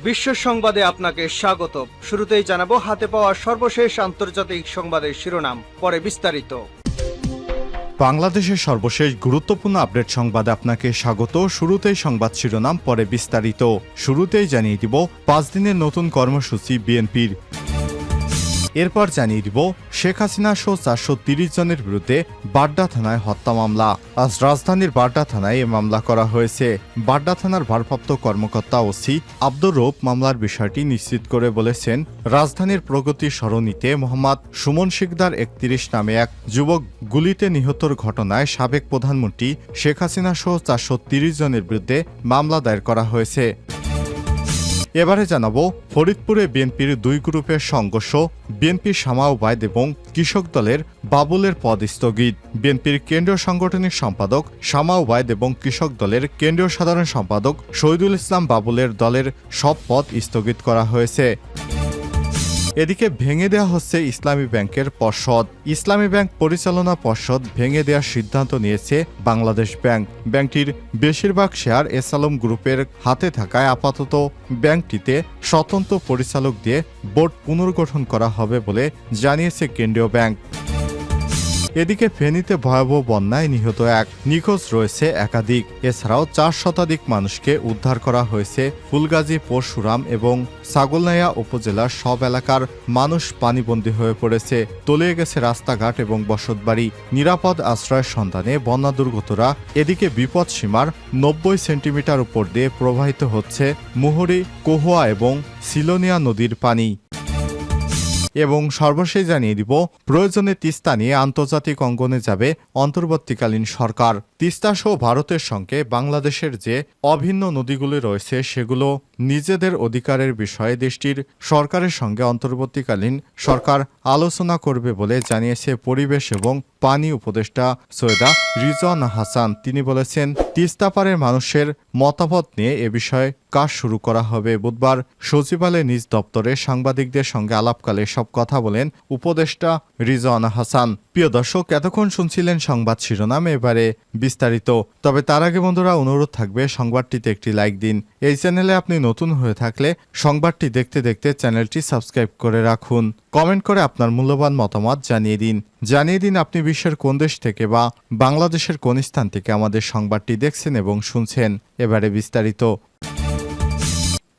বিশ্ব সংবাদে আপনাকে স্বাগত। শুরুতেই জানাবো হাতে পাওয়া সর্বশেষ আন্তর্জাতিক সংবাদের শিরোনাম, পরে বিস্তারিত। বাংলাদেশের সর্বশেষ গুরুত্বপূর্ণ আপডেট সংবাদে আপনাকে স্বাগত। শুরুতেই সংবাদ শিরোনাম, পরে বিস্তারিত। শুরুতেই জানিয়ে দিব 5 দিনের নতুন কর্মসূচি বিএনপির। এরপর জানিয়ে দিব শেখ হাসিনা সহ 430 জনের বিরুদ্ধে বাড্ডা থানায় হত্যা মামলা। আজ রাজধানীর বাড্ডা থানায় এ মামলা করা হয়েছে। বাড্ডা থানার ভারপ্রাপ্ত কর্মকর্তা ওসি আব্দুর রৌফ মামলার বিষয়টি নিশ্চিত করে বলেছেন, রাজধানীর প্রগতি সরণিতে মোহাম্মদ সুমন শিকদার 31 নামে এক যুবক গুলিতে নিহতর ঘটনায় সাবেক প্রধানমন্ত্রী শেখ হাসিনা সহ 430 জনের বিরুদ্ধে মামলা দায়ের করা হয়েছে। এবারে জানাবো ফরিদপুরে বিএনপির 2 গ্রুপের সংঘর্ষ, বিএনপির শামা ওবায়দ এবং কৃষক দলের বাবুলের পদ স্থগিত। বিএনপির কেন্দ্রীয় সাংগঠনিক সম্পাদক শামা ওবায়দ এবং কৃষক দলের কেন্দ্রীয় সাধারণ সম্পাদক শহীদুল ইসলাম বাবুলের দলের সব পদ স্থগিত করা হয়েছে। এদিকে ভেঙে দেওয়া হচ্ছে ইসলামী ব্যাংকের পর্ষদ। ইসলামী ব্যাংক পরিচালনা পর্ষদ ভেঙে দেওয়ার সিদ্ধান্ত নিয়েছে বাংলাদেশ ব্যাংক। ব্যাংকটির বেশিরভাগ শেয়ার এস আলম গ্রুপের হাতে থাকায় আপাতত ব্যাংকটিতে স্বতন্ত্র পরিচালক দিয়ে বোর্ড পুনর্গঠন করা হবে বলে জানিয়েছে কেন্দ্রীয় ব্যাংক। এদিকে ফেনীতে ভয়াবহ বন্যায় নিহত এক, নিখোঁজ রয়েছে একাধিক। এছাড়াও 4 শতাধিক মানুষকে উদ্ধার করা হয়েছে। ফুলগাজী, পরশুরাম এবং ছাগলনাইয়া উপজেলার সব এলাকার মানুষ পানিবন্দী হয়ে পড়েছে। তলিয়ে গেছে রাস্তাঘাট এবং বসতবাড়ি। নিরাপদ আশ্রয়ের সন্ধানে বন্যা দুর্গতরা। এদিকে বিপদ সীমার 90 সেন্টিমিটার উপর দিয়ে প্রবাহিত হচ্ছে মুহুরী, কহুয়া এবং সিলোনিয়া নদীর পানি। এবং সর্বশেষ জানিয়ে দিব প্রয়োজনে তিস্তা নিয়ে আন্তর্জাতিক অঙ্গনে যাবে অন্তর্বর্তীকালীন সরকার। তিস্তা সহ ভারতের সঙ্গে বাংলাদেশের যে অভিন্ন নদীগুলি রয়েছে সেগুলো নিজেদের অধিকারের বিষয়ে দেশটির সরকারের সঙ্গে অন্তর্বর্তীকালীন সরকার আলোচনা করবে বলে জানিয়েছে পরিবেশ এবং পানি উপদেষ্টা সৈয়দা রিজওয়ানা হাসান। তিনি বলেছেন, তিস্তা পারের মানুষের মতামত নিয়ে এ বিষয়ে কাজ শুরু করা হবে। বুধবার সচিবালয়ে নিজ দপ্তরে সাংবাদিকদের সঙ্গে আলাপকালে সব কথা বলেন উপদেষ্টা রিজওয়ানা হাসান। প্রিয় দর্শক, এতক্ষণ শুনছিলেন সংবাদ শিরোনাম, এবারে বিস্তারিত। তবে তার আগে বন্ধুরা অনুরোধ থাকবে সংবাদটিতে একটি লাইক দিন। এই চ্যানেলে আপনি নতুন হয়ে থাকলে সংবাদটি দেখতে দেখতে চ্যানেলটি সাবস্ক্রাইব করে রাখুন। কমেন্ট করে আপনার মূল্যবান মতামত জানিয়ে দিন আপনি বিশ্বের কোন দেশ থেকে বা বাংলাদেশের কোন স্থান থেকে আমাদের সংবাদটি দেখছেন এবং শুনছেন। এবারে বিস্তারিত।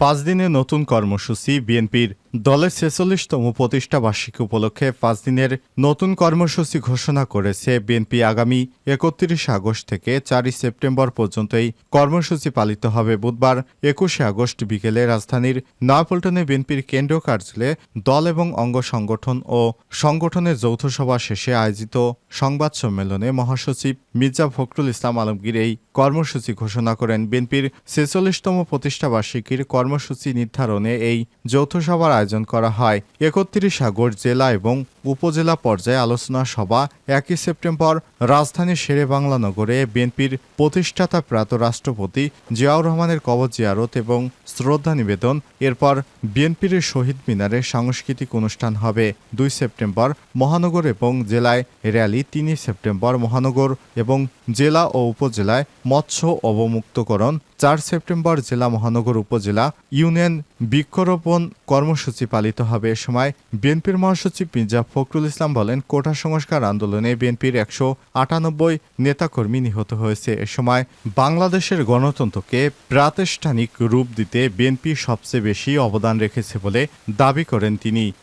5 দিনের নতুন কর্মসূচি বিএনপির। দলের 46তম প্রতিষ্ঠা বার্ষিকী উপলক্ষে 5 দিনের নতুন কর্মসূচি ঘোষণা করেছে বিএনপি। আগামী 31 আগস্ট থেকে 4 সেপ্টেম্বর পর্যন্ত এই কর্মসূচি পালিত হবে। বুধবার 21 আগস্ট বিকেলে রাজধানীর নয়াপল্টনে বিএনপির কেন্দ্রীয় কার্যালয়ে দল এবং অঙ্গ সংগঠন ও সংগঠনের যৌথ সভা শেষে আয়োজিত সংবাদ সম্মেলনে মহাসচিব মির্জা ফখরুল ইসলাম আলমগীর এই কর্মসূচি ঘোষণা করেন। বিএনপির 46তম প্রতিষ্ঠা বার্ষিকীর কর্মসূচি নির্ধারণে এই যৌথ সভার আয়োজন করা হয়। 31 আগস্ট জেলা এবং উপজেলা পর্যায়ে আলোচনা সভা। 1 সেপ্টেম্বর রাজধানীর শেরেবাংলা নগরে বিএনপির প্রতিষ্ঠাতা প্রয়াত রাষ্ট্রপতি জিয়াউর রহমানের কবর জিয়ারত এবং শ্রদ্ধা নিবেদন। এরপর বিএনপির শহীদ মিনারে সাংস্কৃতিক অনুষ্ঠান হবে। 2 সেপ্টেম্বর মহানগর এবং জেলায় র্যালি। 3 সেপ্টেম্বর মহানগর এবং জেলা ও উপজেলায় মৎস্য অবমুক্তকরণ। 4 সেপ্টেম্বর জেলা, মহানগর, উপজেলা, ইউনিয়ন বৃক্ষরোপণ কর্মসূচি পালিত হবে। এ সময় বিএনপির মহাসচিব মির্জা ফখরুল ইসলাম বলেন, কোটা সংস্কার আন্দোলনে বিএনপির 198 নেতাকর্মী নিহত হয়েছে। এ সময় বাংলাদেশের গণতন্ত্রকে প্রাতিষ্ঠানিক রূপ দিতে বিএনপি সবচেয়ে বেশি অবদান রেখেছে বলে দাবি করেন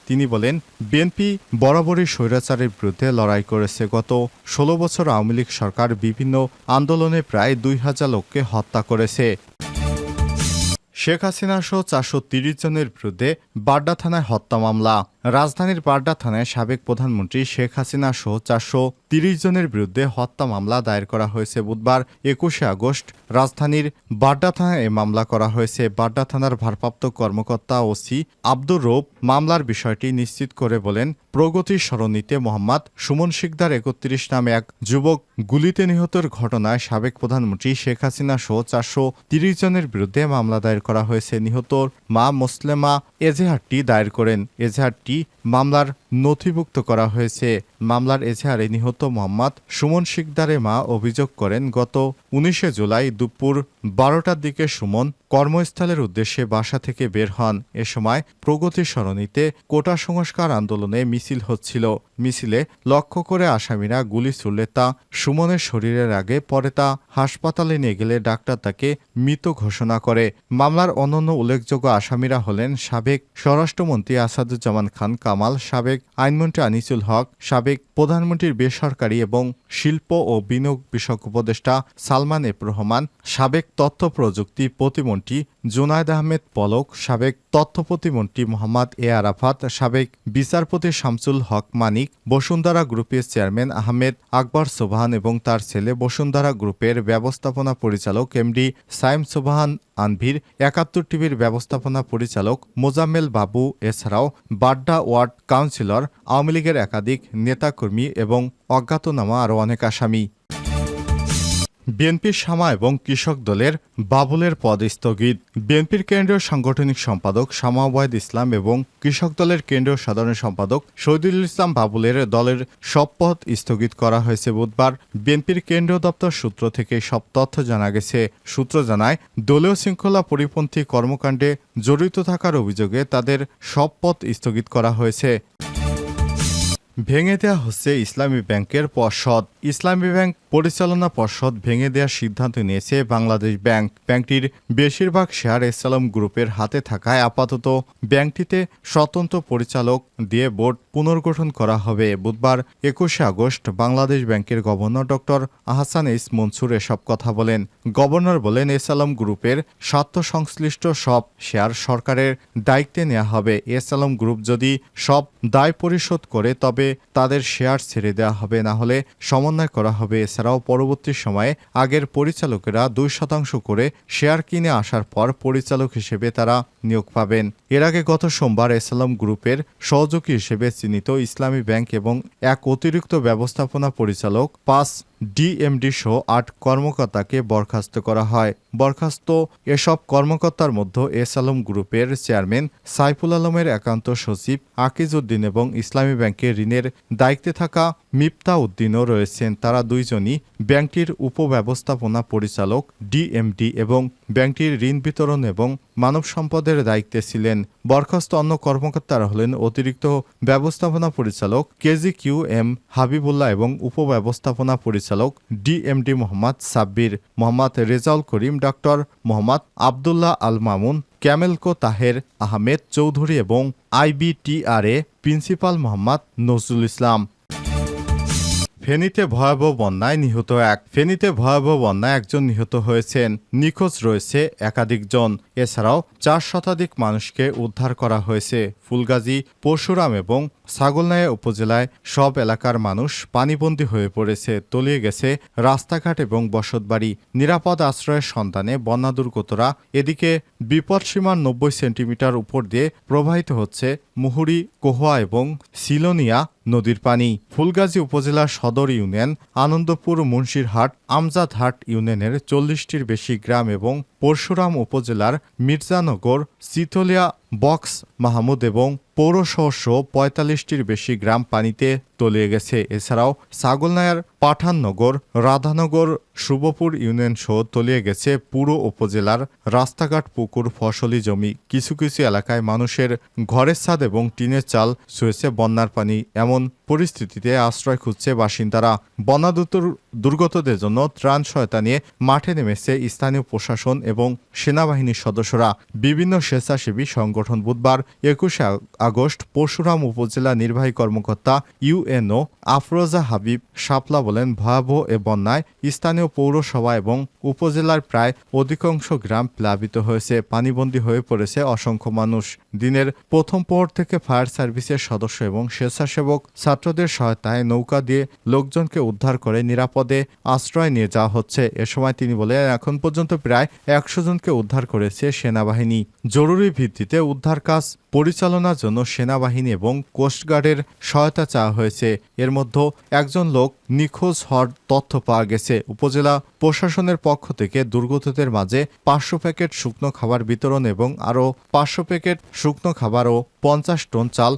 তিনি বলেন, বিএনপি বরাবরই স্বৈরাচারের বিরুদ্ধে লড়াই করেছে। গত 16 বছর আওয়ামী লীগ সরকার বিভিন্ন আন্দোলনে প্রায় 2000 লোককে হত্যা করেছে। শেখ হাসিনা সহ 430 জনের বিরুদ্ধে বাড্ডা থানায় হত্যা মামলা। রাজধানীর বাড্ডা থানায় সাবেক প্রধানমন্ত্রী শেখ হাসিনা সহ 430 জনের বিরুদ্ধে হত্যা মামলা দায়ের করা হয়েছে। বুধবার 21 আগস্ট রাজধানীর বাড্ডা থানায় এ মামলা করা হয়েছে। বাড্ডা থানার ভারপ্রাপ্ত কর্মকর্তা ওসি আব্দুর রৌফ মামলার বিষয়টি নিশ্চিত করে বলেন, প্রগতি সরণিতে মোহাম্মদ সুমন শিকদার 31 নামে এক যুবক গুলিতে নিহতের ঘটনায় সাবেক প্রধানমন্ত্রী শেখ হাসিনা সহ 430 জনের বিরুদ্ধে মামলা দায়ের করা হয়েছে। নিহতর মা মোসলেমা এজাহারটি দায়ের করেন। এজাহারটি মামলার নথিভুক্ত করা হয়েছে। মামলার এজাহারে নিহত মোহাম্মদ সুমন শিকদারের মা অভিযোগ করেন, গত 19 জুলাই দুপুর 12টার দিকে সুমন কর্মস্থলের উদ্দেশ্যে বাসা থেকে বের হন। এ সময় প্রগতি সরণিতে কোটা সংস্কার আন্দোলনে মিছিল হচ্ছিল। মিছিলে লক্ষ্য করে আসামিরা গুলি ছুড়লে তা সুমনের শরীরের আগে, পরে তা হাসপাতালে নিয়ে গেলে ডাক্তার তাকে মৃত ঘোষণা করে। মামলার অন্যান্য উল্লেখযোগ্য আসামিরা হলেন সাবেক স্বরাষ্ট্রমন্ত্রী আসাদুজ্জামান খান কামাল, সাবেক আইনমন্ত্রী আনিসুল হক, সাবেক প্রধানমন্ত্রীর বেসরকারি এবং শিল্প ও বিনিয়োগ বিষয়ক উপদেষ্টা সালমান এফ রহমান, সাবেক তথ্য প্রযুক্তি প্রতিমন্ত্রী জুনায়েদ আহমেদ পলক, সাবেক তথ্য প্রতিমন্ত্রী মোহাম্মদ এ আরাফাত, সাবেক বিচারপতি শামসুল হক মানিক, বসুন্ধরা গ্রুপের চেয়ারম্যান আহমেদ আকবর সোবহান এবং তার ছেলে, বসুন্ধরা গ্রুপের ব্যবস্থাপনা পরিচালক এমডি সাইম সোবহান আনভির, ৭১ টিভির ব্যবস্থাপনা পরিচালক মোজাম্মেল বাবু, এছাড়াও বাড্ডা ওয়ার্ড কাউন্সিলর, আওয়ামী লীগের একাধিক নেতাকর্মী এবং অজ্ঞাতনামা আরও অনেক আসামি। বিএনপির শামা এবং কৃষক দলের বাবুলের পদ স্থগিত। বিএনপির কেন্দ্রীয় সাংগঠনিক সম্পাদক শামা ওবায়দ ইসলাম এবং কৃষক দলের কেন্দ্রীয় সাধারণ সম্পাদক শহীদুল ইসলাম বাবুলের দলের সব পদ স্থগিত করা হয়েছে বুধবার। বিএনপির কেন্দ্রীয় দপ্তর সূত্র থেকে সব তথ্য জানা গেছে। সূত্র জানায়, দলীয় শৃঙ্খলা পরিপন্থী কর্মকাণ্ডে জড়িত থাকার অভিযোগে তাদের সব পদ স্থগিত করা হয়েছে। ভেঙে দেওয়া হচ্ছে ইসলামী ব্যাংকের পর্ষদ। ইসলামী ব্যাংক পরিচালনা পর্ষদ ভেঙে দেওয়ার সিদ্ধান্ত নিয়েছে বাংলাদেশ ব্যাংক। ব্যাংকটির বেশিরভাগ শেয়ার এসএলএম গ্রুপের হাতে থাকায় আপাতত ব্যাংকটিতে স্বতন্ত্র পরিচালক দিয়ে বোর্ড পুনর্গঠন করা হবে। বুধবার 21 আগস্ট বাংলাদেশ ব্যাংকের গভর্নর ডক্টর আহসান এইস মনসুর এসব কথা বলেন। গভর্নর বলেন, এসএলএম গ্রুপের স্বার্থ সংশ্লিষ্ট সব শেয়ার সরকারের দায়িত্বে নেওয়া হবে। এসএলএম গ্রুপ যদি সব দায় পরিশোধ করে তবে তাদের শেয়ার ছেড়ে দেওয়া হবে, না হলে সমন্বয় করা হবে। এছাড়াও পরবর্তী সময়ে আগের পরিচালকেরা 2% করে শেয়ার কিনে আসার পর পরিচালক হিসেবে তারা নিয়োগ পাবেন। এর আগে গত সোমবার এসএলএম গ্রুপের সহযোগী হিসেবে চিহ্নিত ইসলামী ব্যাংক এবং এক অতিরিক্ত ব্যবস্থাপনা পরিচালক, 5 ডিএমডি সহ 8 কর্মকর্তাকে বরখাস্ত করা হয়। বরখাস্ত এসব কর্মকর্তার মধ্যে এসএলএম গ্রুপের চেয়ারম্যান সাইফুল আলমের একান্ত সচিব আকিজ উদ্দিন এবং ইসলামী ব্যাংকের ঋণের দায়িত্বে থাকা মিফতা উদ্দিনও রয়েছেন। তারা দুইজনই ব্যাংকটির উপব্যবস্থাপনা পরিচালক ডিএমডি এবং ব্যাংকটির ঋণ বিতরণ এবং মানব সম্পদের দায়িত্বে ছিলেন। বরখাস্ত অন্য কর্মকর্তারা হলেন অতিরিক্ত ব্যবস্থাপনা পরিচালক কেজি এম হাবিবুল্লাহ এবং উপব্যবস্থাপনা পরিচালক DMD Mohammad Sabbir, Mohammad Rezaul Karim, doctor Mohammad Abdullah Al Mamun, CAMLCO Taher Ahmed Chowdhury এবং আইবিটিআরএ প্রিন্সিপাল মোহাম্মদ নজরুল ইসলাম। ফেনীতে ভয়াবহ বন্যায় নিহত এক। ফেনীতে ভয়াবহ বন্যায় একজন নিহত হয়েছেন, নিখোঁজ রয়েছে একাধিক জন। এছাড়াও 4 শতাধিক মানুষকে উদ্ধার করা হয়েছে। ফুলগাজী, পরশুরাম এবং ছাগলনাইয়া উপজেলায় সব এলাকার মানুষ পানিবন্দী হয়ে পড়েছে। তলিয়ে গেছে রাস্তাঘাট এবং বসতবাড়ি। নিরাপদ আশ্রয়ের সন্ধানে বন্যা দুর্গতরা। এদিকে বিপদসীমার 90 সেন্টিমিটার উপর দিয়ে প্রবাহিত হচ্ছে মুহুরী, কোহা এবং সিলোনিয়া নদীর পানি। ফুলগাজী উপজেলার সদর ইউনিয়ন, আনন্দপুর, মুন্সিরহাট, আমজাদহাট ইউনিয়নের 40টির বেশি গ্রাম এবং পরশুরাম উপজেলার মির্জানগর, চিতলিয়া, বক্স মাহমুদ এবং পৌরসহ 45টির বেশি গ্রাম পানিতে তলিয়ে গেছে। এছাড়াও ছাগলনাইয়ার পাঠাননগর, রাধানগর, শুভপুর ইউনিয়ন সহ তলিয়ে গেছে পুরো উপজেলার রাস্তাঘাট, পুকুর, ফসলি জমি। কিছু কিছু এলাকায় মানুষের ঘরের ছাদ এবং টিনের চাল ছুঁয়েছে বন্যার পানি। এমন পরিস্থিতিতে আশ্রয় খুঁজছে বাসিন্দারা। বন্যা দুর্গতদের জন্য ত্রাণ সহায়তা নিয়ে মাঠে নেমেছে স্থানীয় প্রশাসন এবং সেনাবাহিনীর সদস্যরা। বিভিন্ন স্বেচ্ছাসেবী সংগঠন। বুধবার 21 আগস্ট পরশুরাম উপজেলা নির্বাহী কর্মকর্তা ইউএনও আফরোজা হাবিব শাপলা বলেন, ভয়াবহ এ বন্যায় স্থানীয় পৌরসভা এবং উপজেলার প্রায় অধিকাংশ গ্রাম প্লাবিত হয়েছে। পানিবন্দী হয়ে পড়েছে অসংখ্য মানুষ। দিনের প্রথম প্রহর থেকে ফায়ার সার্ভিসের সদস্য এবং স্বেচ্ছাসেবক ছাত্রদের সহায়তায় নৌকা দিয়ে লোকজনকে উদ্ধার করে নিরাপদ নিরাপদে আশ্রয় নিয়ে যাওয়া হচ্ছে। এ সময় তিনি বলেন, এখন পর্যন্ত প্রায় 100 জনকে উদ্ধার করেছে সেনাবাহিনী। জরুরি ভিত্তিতে উদ্ধার কাজ পরিচালনার জন্য সেনাবাহিনী এবং কোস্টগার্ডের সহায়তা চাওয়া হয়েছে। এর মধ্যে একজন লোক নিখোঁজ হওয়ার তথ্য পাওয়া গেছে। উপজেলা প্রশাসনের পক্ষ থেকে দুর্গতদের মাঝে 500 প্যাকেট শুকনো খাবার বিতরণ এবং আরও 500 প্যাকেট শুকনো খাবার ও 50 টন চাল